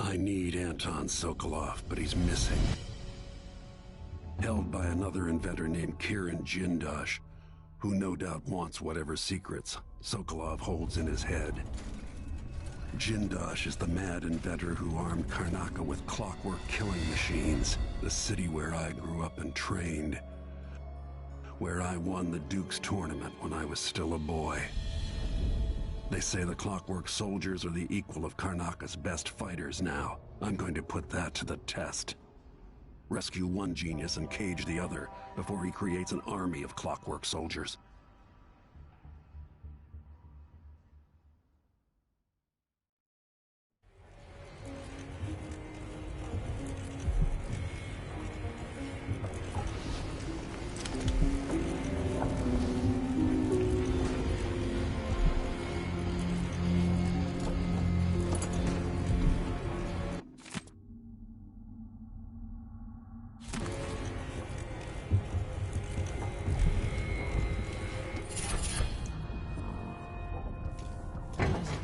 I need Anton Sokolov, but he's missing. Held by another inventor named Kirin Jindosh, who no doubt wants whatever secrets Sokolov holds in his head. Jindosh is the mad inventor who armed Karnaca with Clockwork killing machines, the city where I grew up and trained, where I won the Duke's tournament when I was still a boy. They say the Clockwork soldiers are the equal of Karnaca's best fighters now. I'm going to put that to the test. Rescue one genius and cage the other before he creates an army of Clockwork soldiers.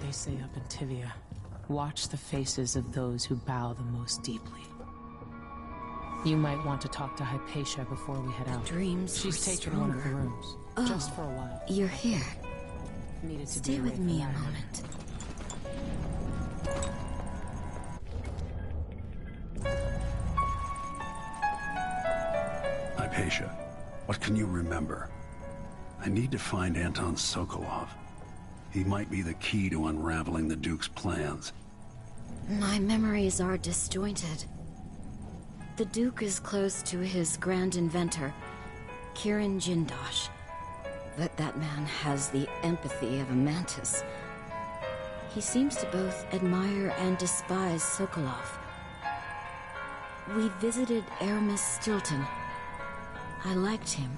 They say up in Tivia, watch the faces of those who bow the most deeply. You might want to talk to Hypatia before we head out. Dreams She's taken one of the rooms, just for a while. You're here. Needed to Stay with me a moment. Hypatia, what can you remember? I need to find Anton Sokolov. He might be the key to unraveling the Duke's plans. My memories are disjointed. The Duke is close to his grand inventor, Kirin Jindosh. That man has the empathy of a mantis. He seems to both admire and despise Sokolov. We visited Aramis Stilton. I liked him.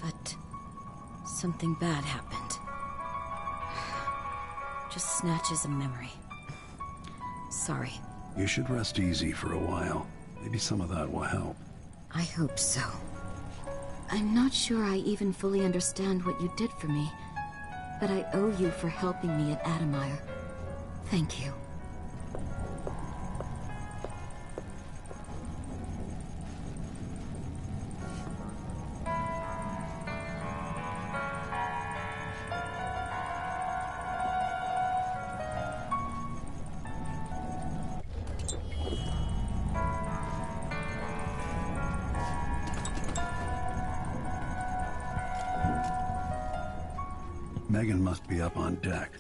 But something bad happened. Just snatches of memory. Sorry. You should rest easy for a while. Maybe some of that will help. I hope so. I'm not sure I even fully understand what you did for me, but I owe you for helping me at Admire. Thank you. Megan must be up on deck.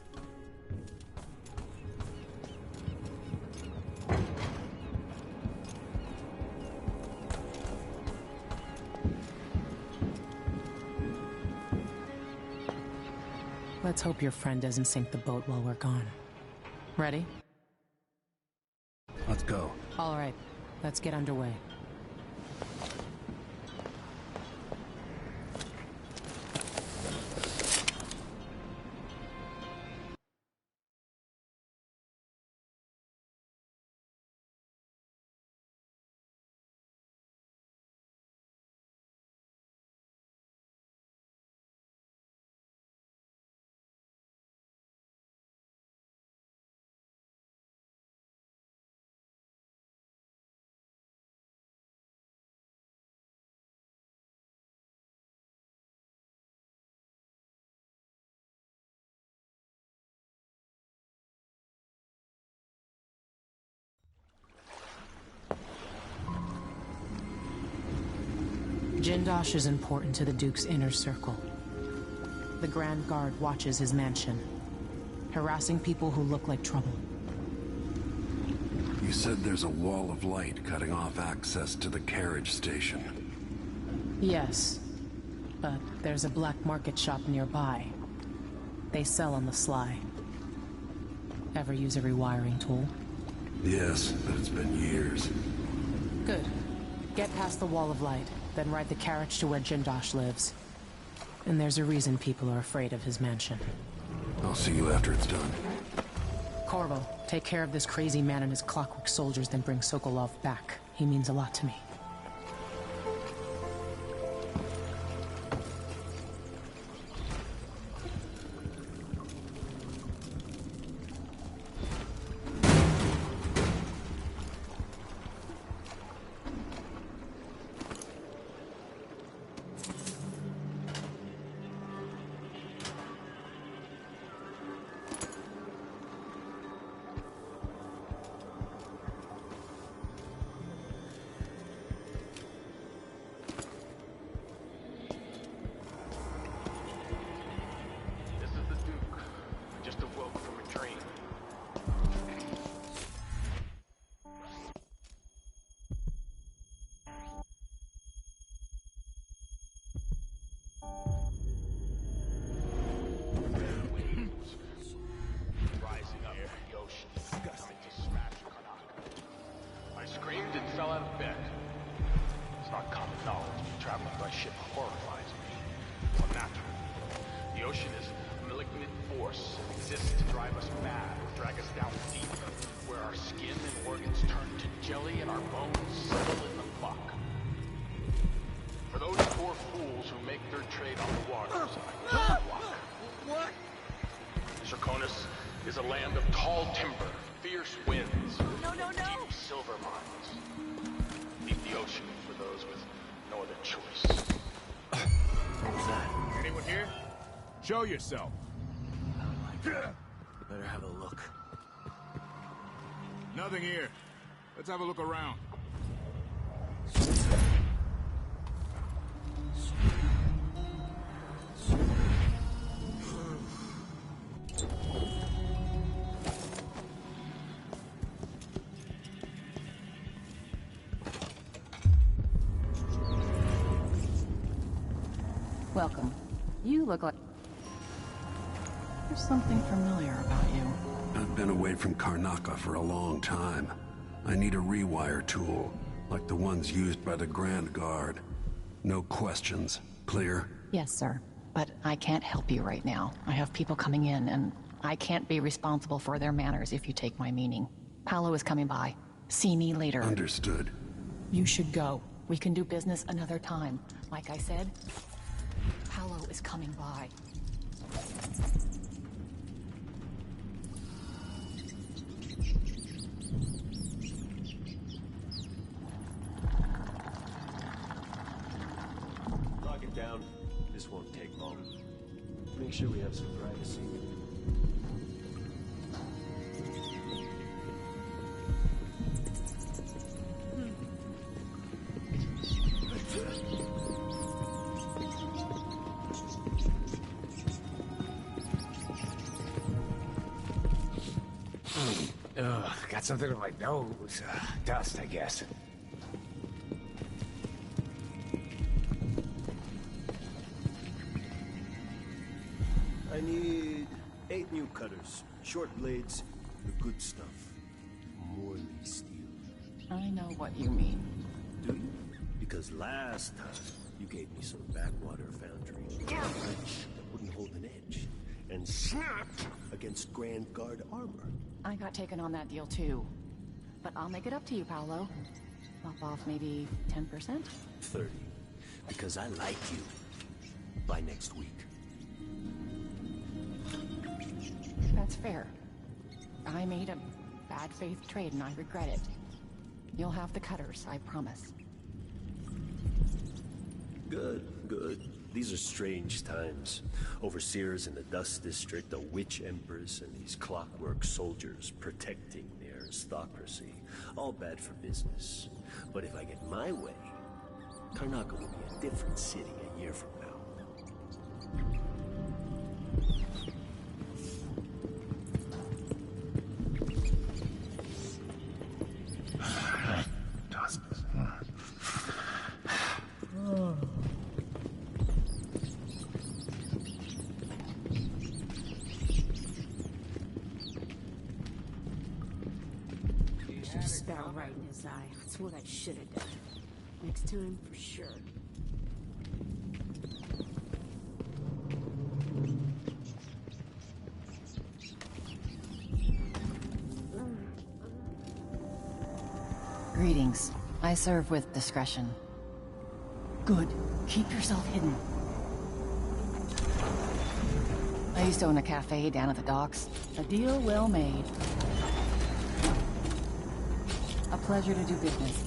Let's hope your friend doesn't sink the boat while we're gone. Ready? Let's go. All right, let's get underway. Jindosh is important to the Duke's inner circle. The Grand Guard watches his mansion, harassing people who look like trouble. You said there's a wall of light cutting off access to the carriage station. Yes, but there's a black market shop nearby. They sell on the sly. Ever use a rewiring tool? Yes, but it's been years. Good. Get past the wall of light, then ride the carriage to where Jindosh lives. And there's a reason people are afraid of his mansion. I'll see you after it's done. Corvo, take care of this crazy man and his Clockwork soldiers, then bring Sokolov back. He means a lot to me. our skin and organs turn to jelly and our bones settle in the muck. For those poor fools who make their trade on the waters, I walk. What? Draconis is a land of tall timber, fierce winds, No. deep silver mines. Leave the ocean for those with no other choice. What's that? Anyone here? Show yourself. You better have a look. Nothing here. Let's have a look around. Welcome. You look like... There's something familiar about you. I've been away from Karnaca for a long time. I need a rewire tool, like the ones used by the Grand Guard. No questions. Clear? Yes, sir. But I can't help you right now. I have people coming in, and I can't be responsible for their manners if you take my meaning. Paolo is coming by. See me later. Understood. You should go. We can do business another time. Like I said, Paolo is coming by. Lock it down. This won't take long. Make sure we have some privacy. Ugh, got something in my nose. Dust, I guess. I need 8 new cutters. Short blades, the good stuff. Morley steel. I know what you mean. Do you? Because last time, you gave me some backwater foundry. That wouldn't hold an edge. And snapped against Grand Guard armor. I got taken on that deal too. But I'll make it up to you, Paolo. Lop off maybe 10%? 30. Because I like you. By next week. That's fair. I made a bad faith trade and I regret it. You'll have the cutters, I promise. Good, good. These are strange times. Overseers in the Dust District, a witch empress, and these Clockwork soldiers protecting the aristocracy. All bad for business. But if I get my way, Karnaca will be a different city a year from now. Dust. Sparrow right in his eye. That's what I should have done. Next time, for sure. Greetings. I serve with discretion. Good. Keep yourself hidden. I used to own a cafe down at the docks. A deal well made. A pleasure to do business.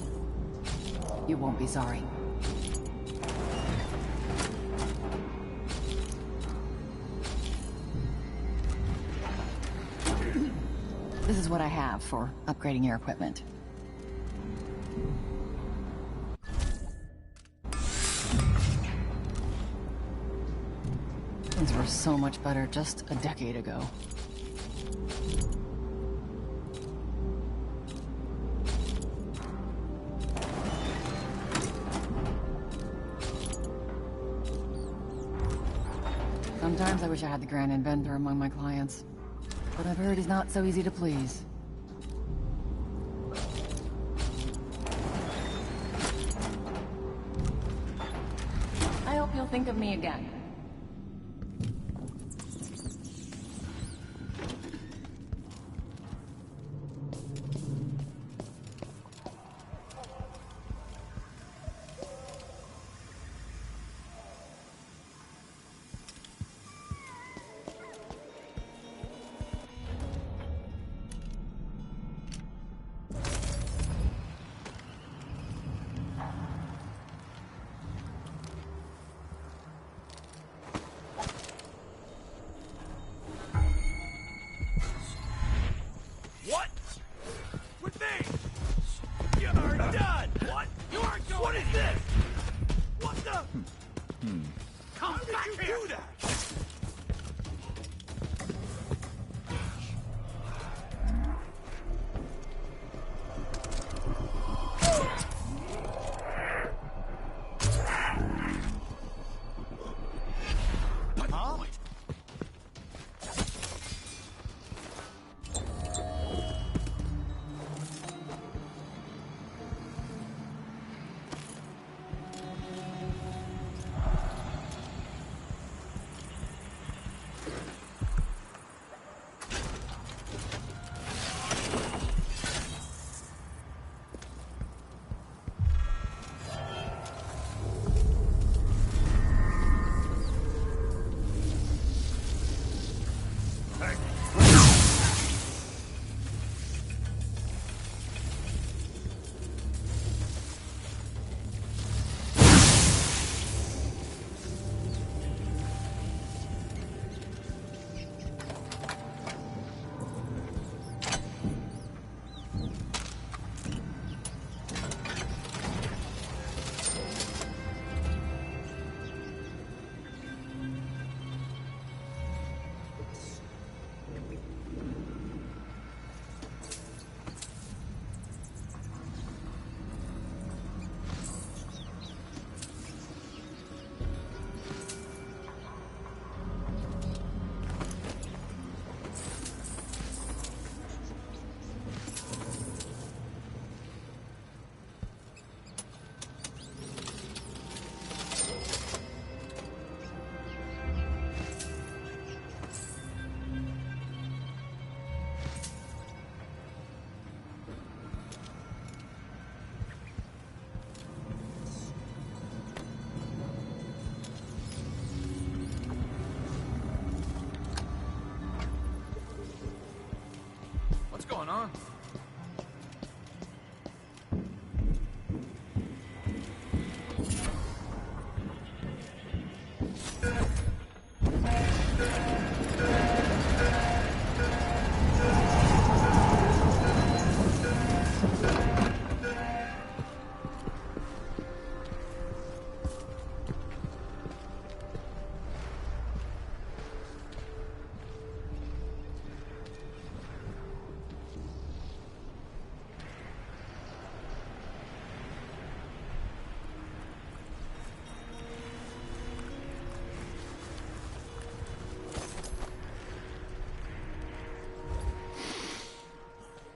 You won't be sorry. This is what I have for upgrading your equipment. Things were so much better just a decade ago. Sometimes I wish I had the Grand Inventor among my clients. But I've heard he's not so easy to please. I hope you'll think of me again. What? With me! You're done! What? You aren't going. What is this? What the? Come back here! How did you do that? What's going on?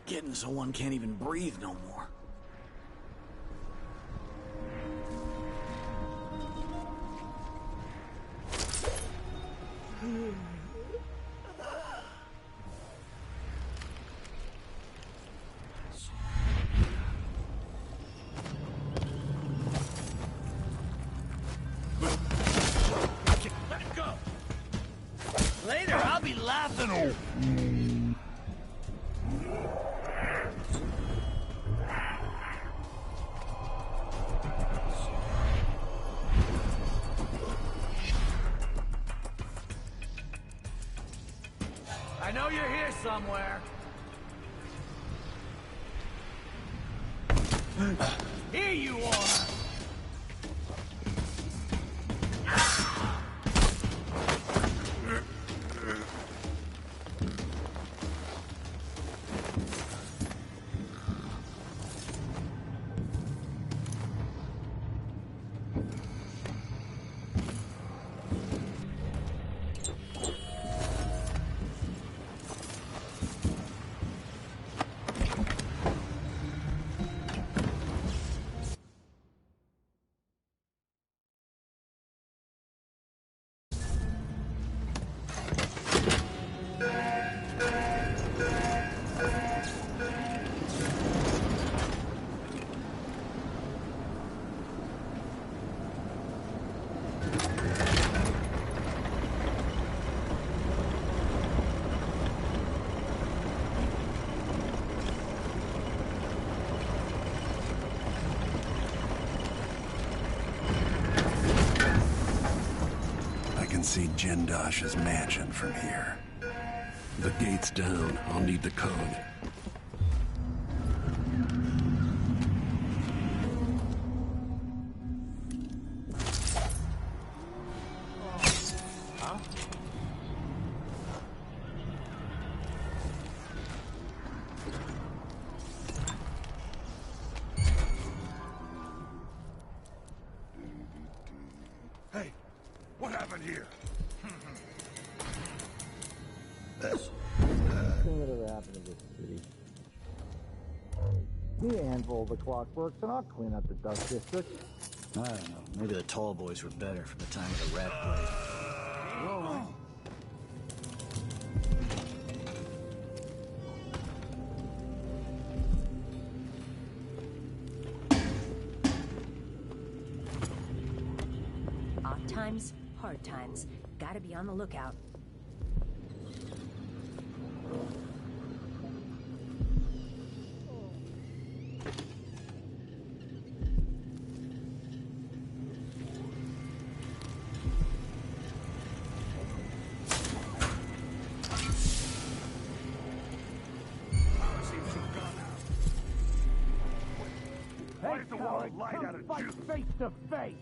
Getting so one can't even breathe no more. Let him go! Later, I'll be laughing. I know you're here somewhere. Here you are! See Jindosh's mansion from here. The gate's down. I'll need the code. Me handle the Clockworks, and I'll clean up the Dust District. I don't know. Maybe the tall boys were better from the time of the rat plague. Whoa. Odd times, hard times. Gotta be on the lookout. Face to face.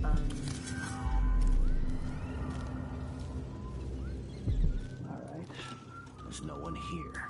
All right. There's no one here.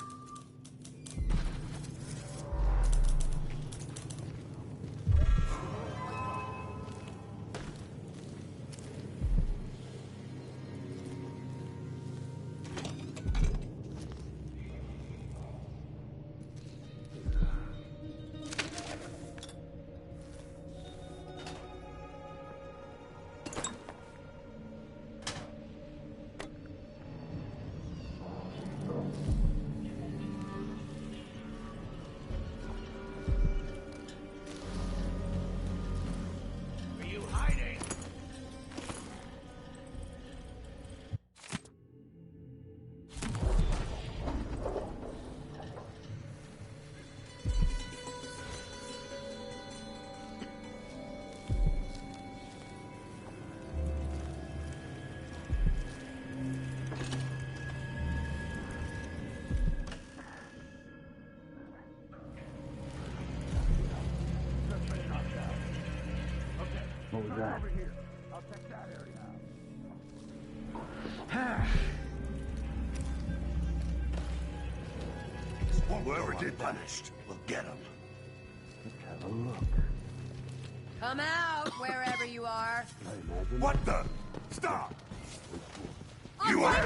What was that? Over here. I'll check that area out. Whoever did punished, we'll get him. Let's have a look. Come out, wherever you are. What the? Stop! You are...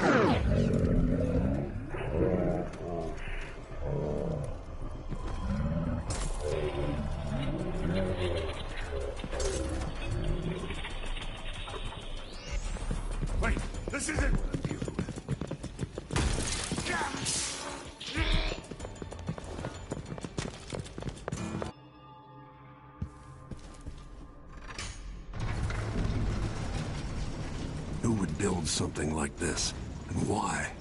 Wait, this isn't... Who would build something like this? And why?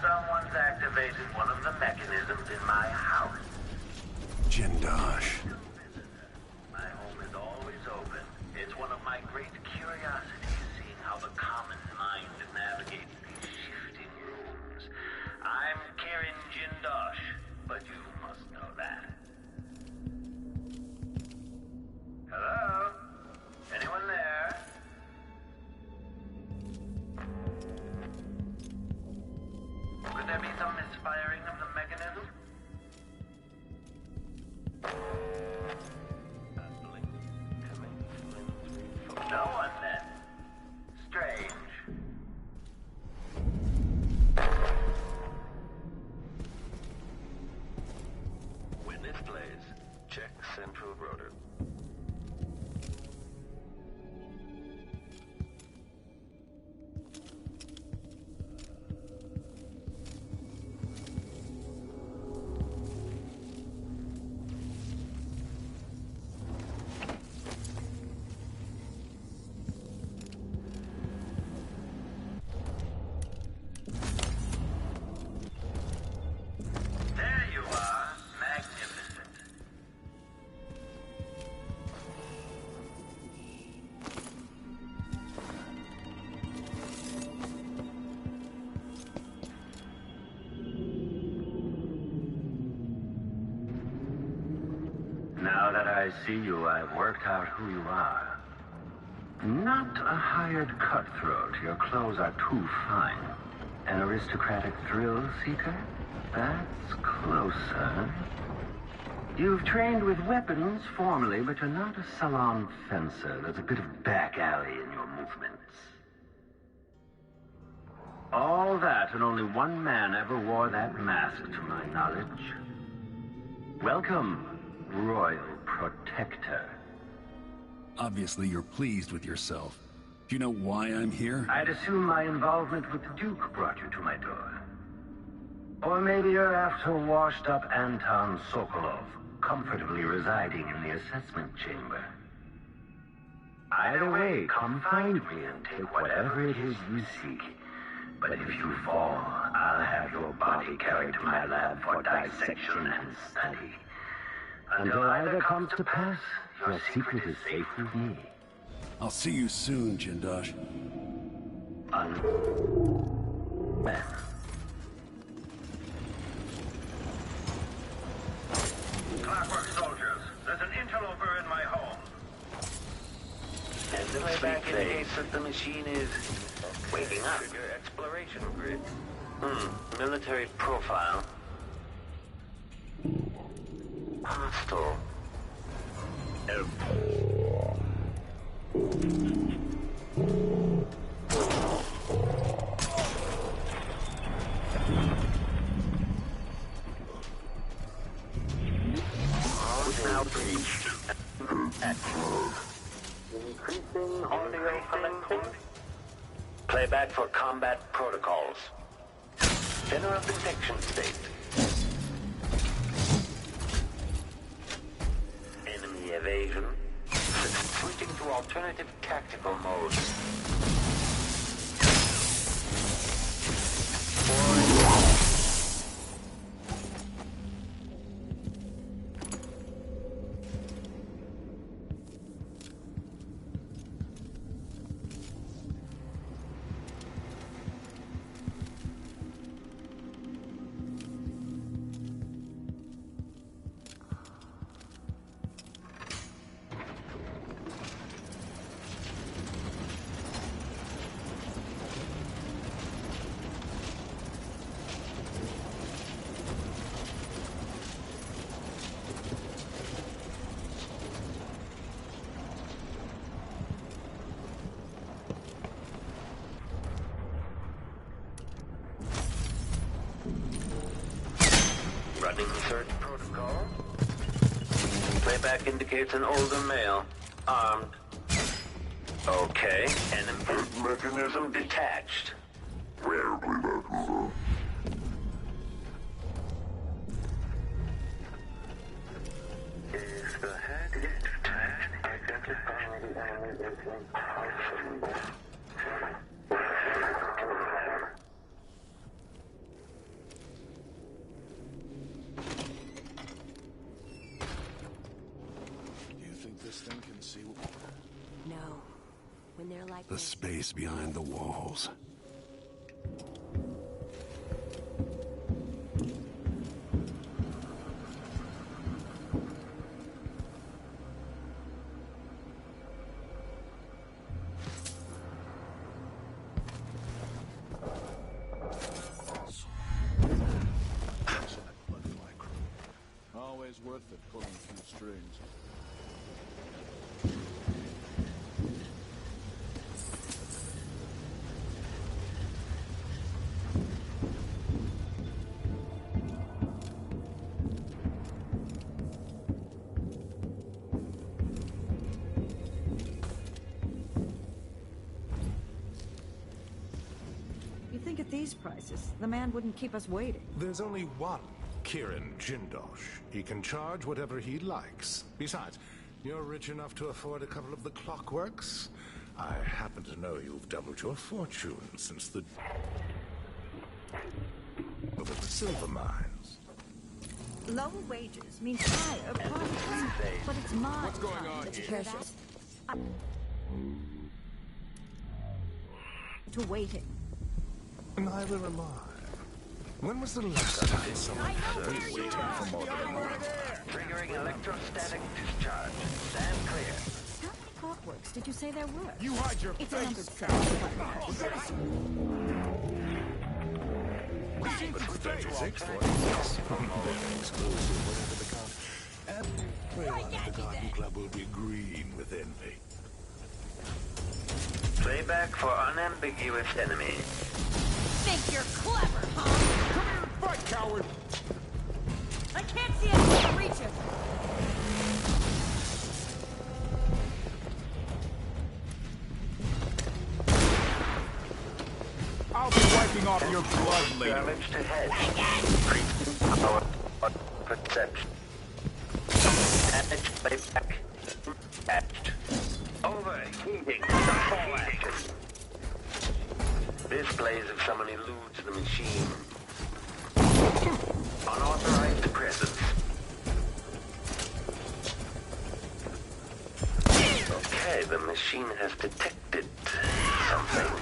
Someone's activated one of the mechanisms in my house. Jindosh. My home is always open. It's one of my great curiosities, seeing how the common mind navigates these shifting rooms. I'm Kieran Jindosh, but you must know that. Hello? Anyone there? Could there be some misfiring of the mechanism? No one then. Strange. When this plays, check central rotor. There you are. Magnificent. Now that I see you, I've worked out who you are. Not a hired cutthroat. Your clothes are too fine. An aristocratic thrill seeker? That's closer. You've trained with weapons formally, but you're not a salon fencer. There's a bit of back alley in your movements. All that, and only one man ever wore that mask to my knowledge. Welcome, Royal Protector. Obviously, you're pleased with yourself. Do you know why I'm here? I'd assume my involvement with the Duke brought you to my door. Or maybe you're after washed-up Anton Sokolov, comfortably residing in the assessment chamber. Either way, come find me and take whatever it is you seek. But if you fall, I'll have your body carried to my lab for dissection and study. Until either comes to pass, your secret is safe with me. I'll see you soon, Jindosh. Clockwork soldiers, there's an interloper in my home. And the playback indicates that the machine is waking up. Your exploration grid. Military profile. Hostile. Now breached. Increasing audio collecting. Playback for combat protocols. General detection state. Enemy evasion. Switching to alternative tactical mode. Running search protocol. Playback indicates an older male. Armed. Okay. Enemy mechanism detached. If the head is detached, identify the enemy as impossible. The space behind the walls. Always worth it pulling a few strings. At these prices, the man wouldn't keep us waiting. There's only one Kirin Jindosh. He can charge whatever he likes. Besides, you're rich enough to afford a couple of the Clockworks. I happen to know you've doubled your fortune since the over the silver mines. Lower wages means higher profits, but it's mine. What's going on that's here? precious. To waiting. Neither am I. When was the last time someone had been waiting for more than a month? Triggering electrostatic discharge. Stand clear. How many clockworks did you say there were? You hide your It's face. a numbered set. Very exclusive, whatever the count. Everyone at the garden club will be green with envy. Playback for unambiguous enemy. think you're clever, huh? Come here and fight, coward! I can't see anything to reach him. I'll be wiping off your blood later. Damage to head. Increasing power perception. Damage playback. Attached. Overheating. Fall action. Displays if someone eludes the machine. Unauthorized presence. Okay, the machine has detected something.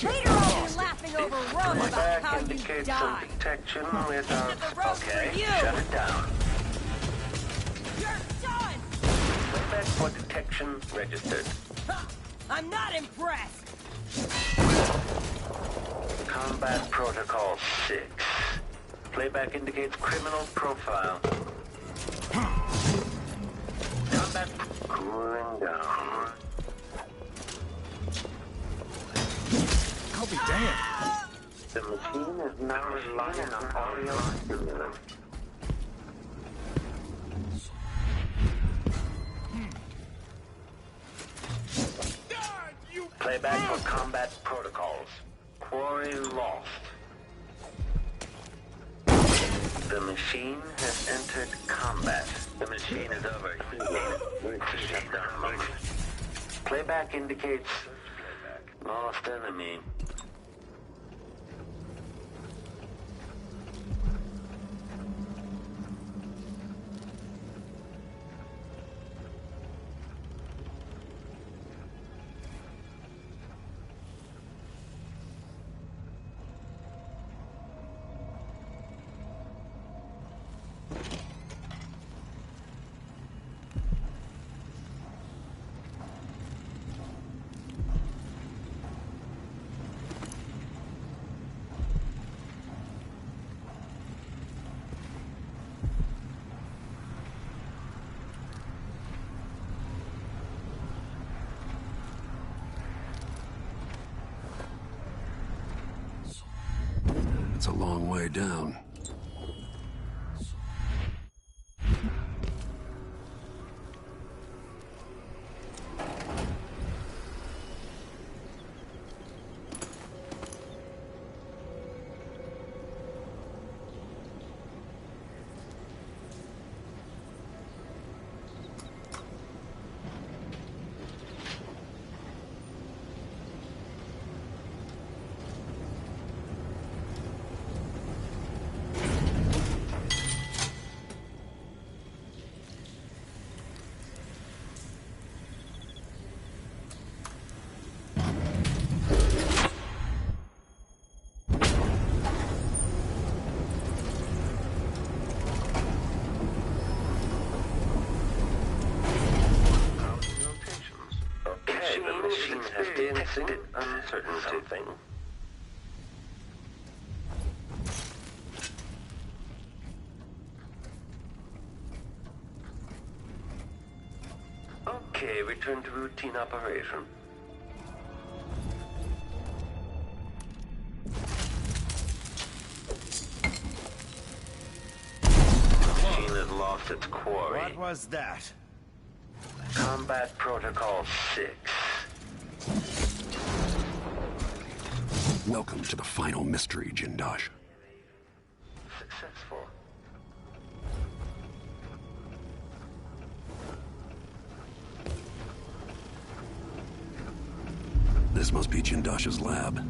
Later I'll be laughing over Rome about Back how you indicates some died. detection without... The rope's Okay, for you. shut it down. You're done! Playback for detection registered. Huh. I'm not impressed. Combat Protocol 6. Playback indicates criminal profile. Combat cooling down. I'll be damned. The machine is now relying on audio stimulus. Playback for combat protocols. Quarry lost. The machine has entered combat. The machine is overheating. Shut down. Playback indicates lost enemy. It's a long way down. Uncertain something. Okay, return to routine operation. Machine has lost its quarry. What was that? Combat Protocol 6. Welcome to the final mystery, Jindosh. Successful. This must be Jindosh's lab.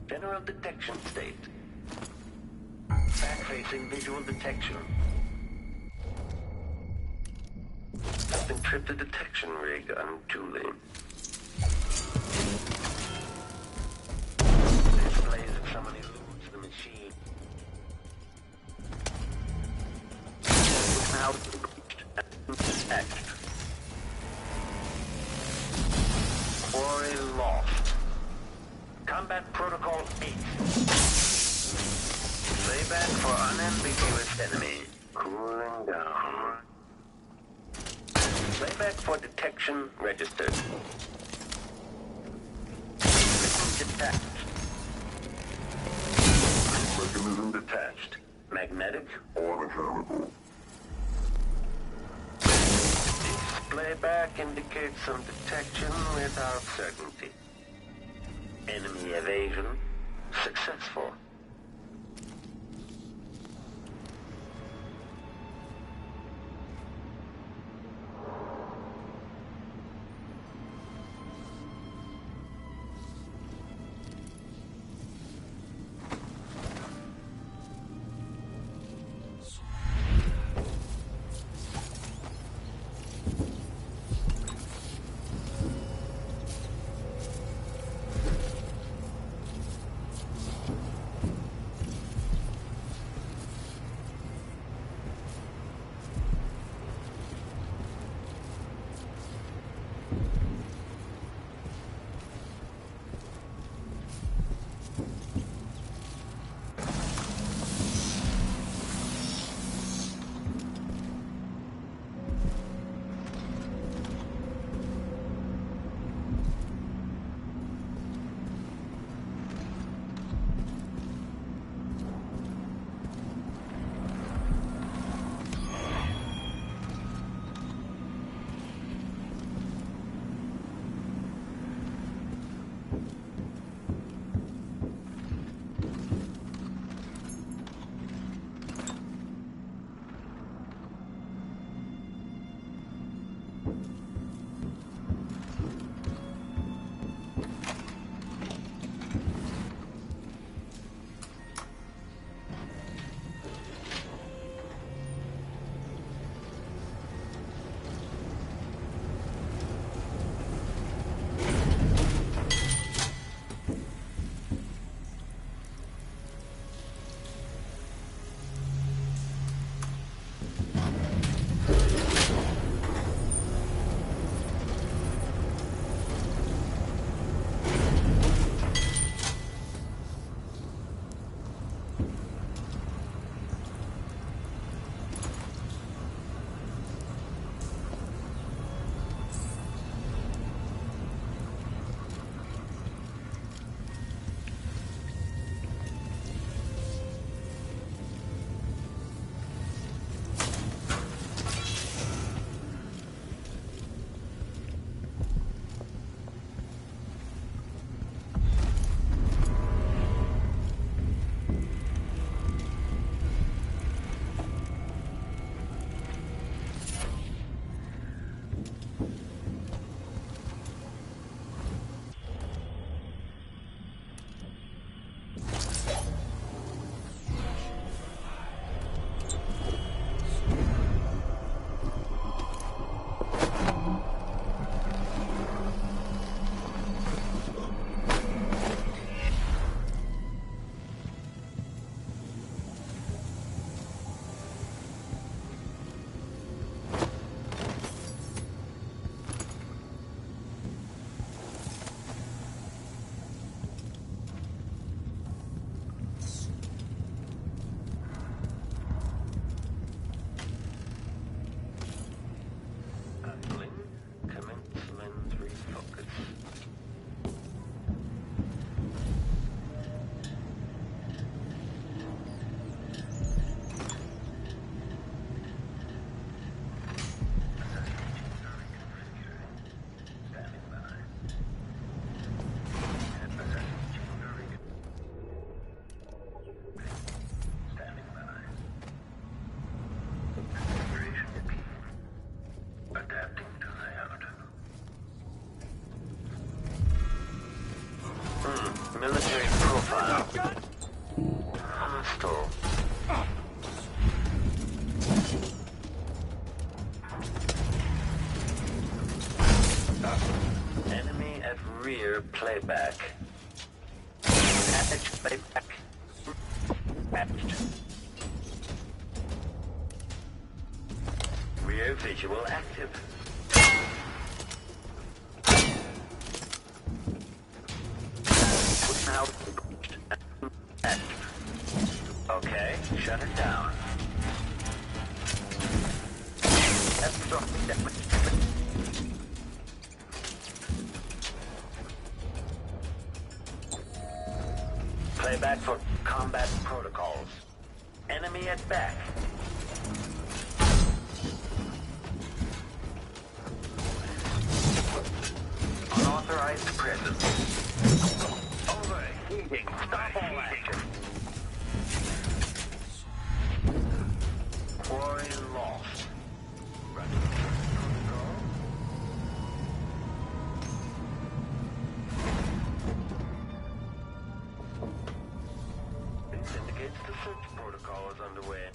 General detection state. Back-facing visual detection. Has been tripped a detection rig unduly. Displays if someone eludes the machine. Now breached and attached. Quarry lost. Combat Protocol 8. Playback for unambiguous enemy. Cooling down. Playback for detection registered. Detached. Mechanism detached. Magnetic or mechanical. Playback indicates some detection without certainty. Enemy evasion successful. Military profile. Hostile. Enemy at rear playback. Damage playback. Damaged. Rear visual active. now. Okay, shut it down. Playback for combat protocols. Enemy at back. Unauthorized presence. Overheating. Stop all that. Quarry lost. Running protocol. This indicates the search protocol is underway.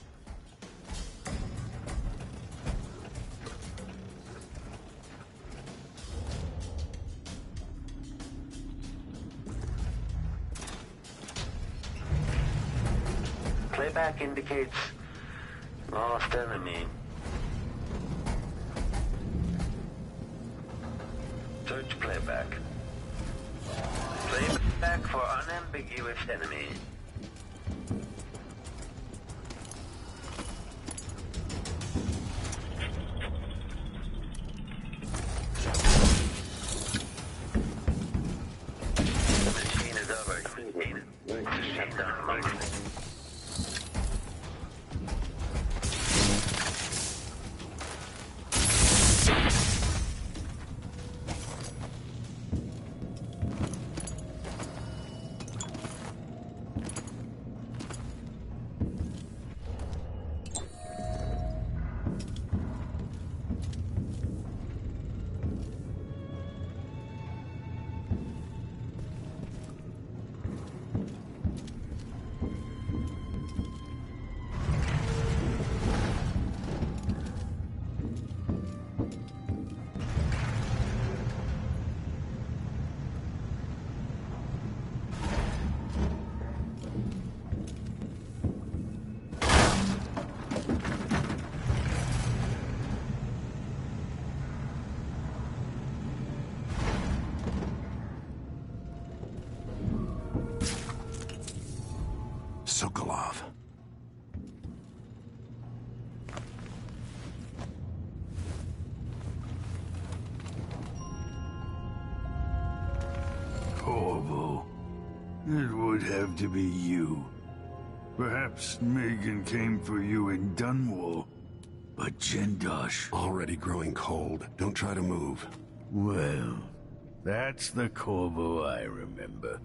Playback indicates lost enemy. Search playback. Playback for unambiguous enemy. The machine is overheating. Shut down motion. Sokolov. Corvo. It would have to be you. Perhaps Megan came for you in Dunwall. But Jindosh... Already growing cold. Don't try to move. Well, that's the Corvo I remember.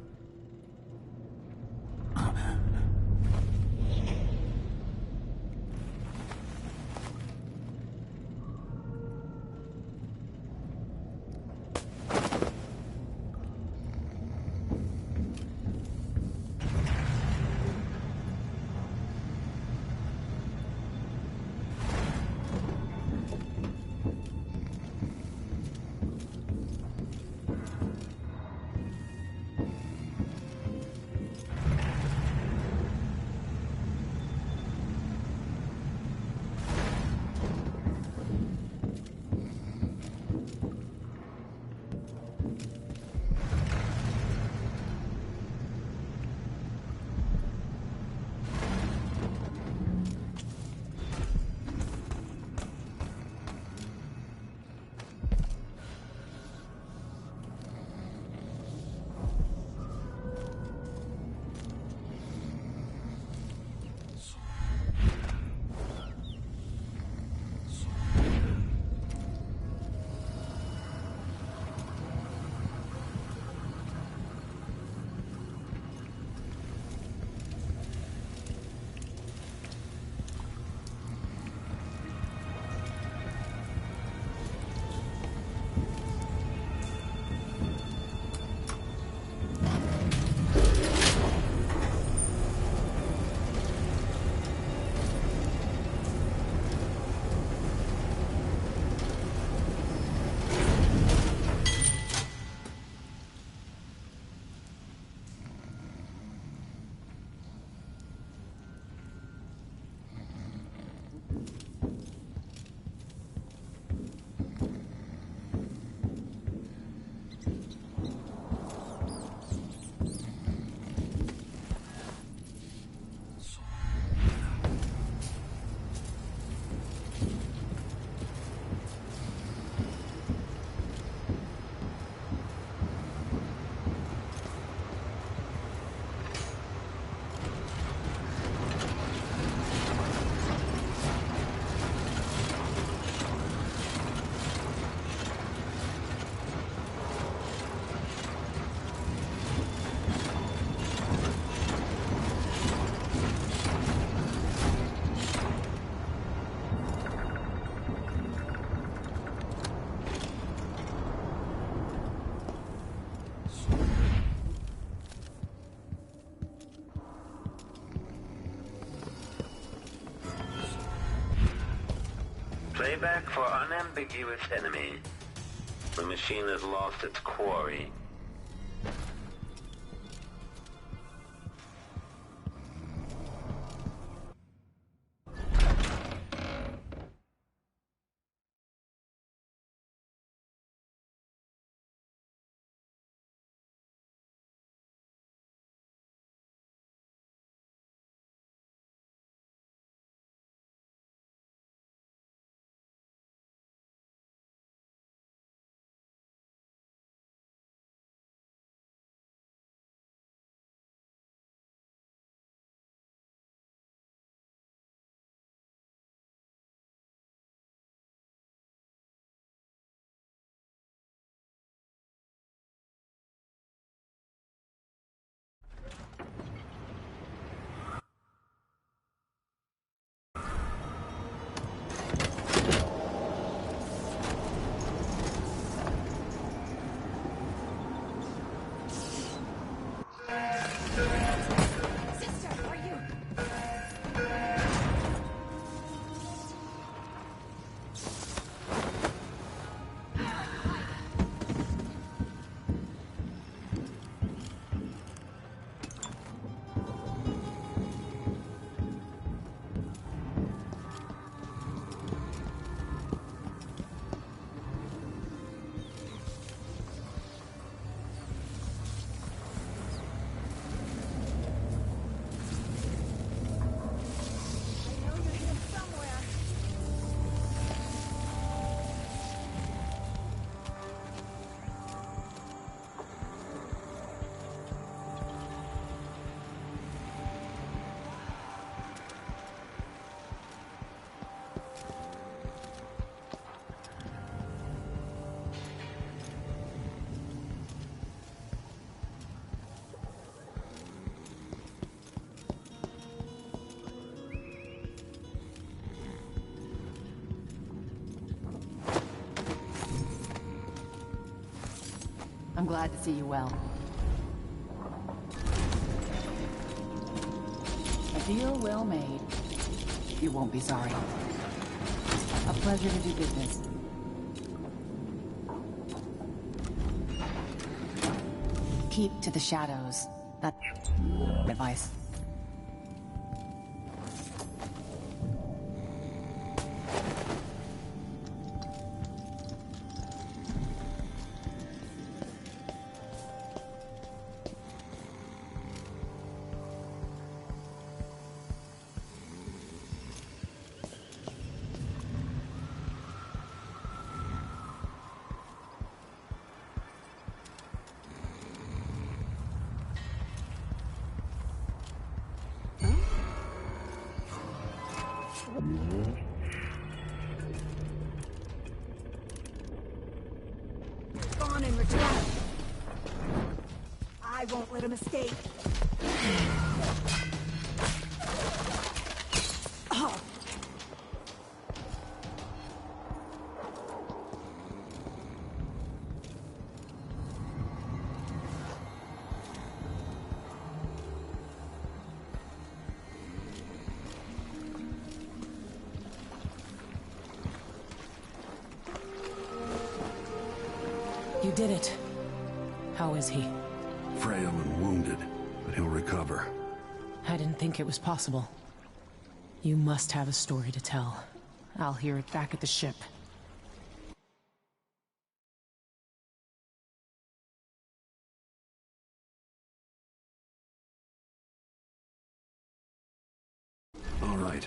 payback for unambiguous enemy. The machine has lost its quarry. I'm glad to see you well. A deal well made. You won't be sorry. A pleasure to do business. Keep to the shadows. That's advice. Gone and returned. I won't let him escape. Oh. You did it. How is he? Frail and wounded, but he'll recover. I didn't think it was possible. You must have a story to tell. I'll hear it back at the ship. All right.